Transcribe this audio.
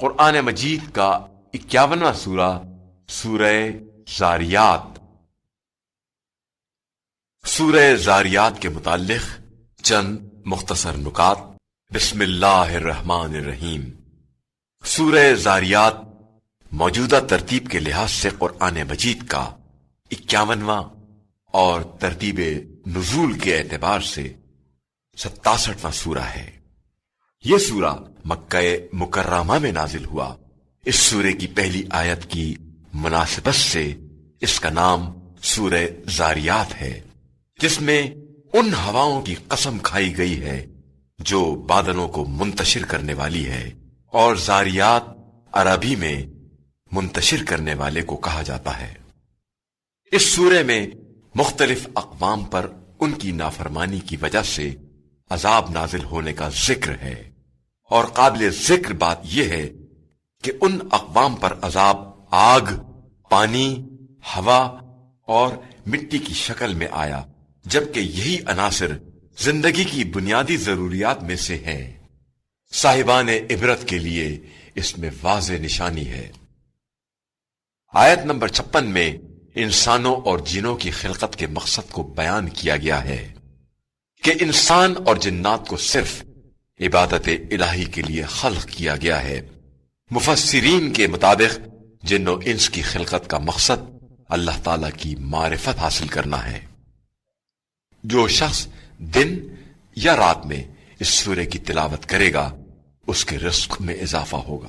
قرآن مجید کا 51واں سورہ سورہ زاریات۔ سورہ زاریات کے متعلق چند مختصر نکات۔ بسم اللہ الرحمن الرحیم۔ سورہ زاریات موجودہ ترتیب کے لحاظ سے قرآن مجید کا 51واں اور ترتیب نزول کے اعتبار سے 67واں سورہ ہے۔ یہ سورہ مکہ مکرمہ میں نازل ہوا۔ اس سورے کی پہلی آیت کی مناسبت سے اس کا نام سورہ زاریات ہے، جس میں ان ہواؤں کی قسم کھائی گئی ہے جو بادلوں کو منتشر کرنے والی ہے، اور زاریات عربی میں منتشر کرنے والے کو کہا جاتا ہے۔ اس سورے میں مختلف اقوام پر ان کی نافرمانی کی وجہ سے عذاب نازل ہونے کا ذکر ہے، اور قابل ذکر بات یہ ہے کہ ان اقوام پر عذاب آگ، پانی، ہوا اور مٹی کی شکل میں آیا، جبکہ یہی عناصر زندگی کی بنیادی ضروریات میں سے ہیں۔ صاحبان عبرت کے لیے اس میں واضح نشانی ہے۔ آیت نمبر 56 میں انسانوں اور جنوں کی خلقت کے مقصد کو بیان کیا گیا ہے کہ انسان اور جنات کو صرف عبادت الہی کے لیے خلق کیا گیا ہے۔ مفسرین کے مطابق جن و انس کی خلقت کا مقصد اللہ تعالی کی معرفت حاصل کرنا ہے۔ جو شخص دن یا رات میں اس سورے کی تلاوت کرے گا اس کے رزق میں اضافہ ہوگا۔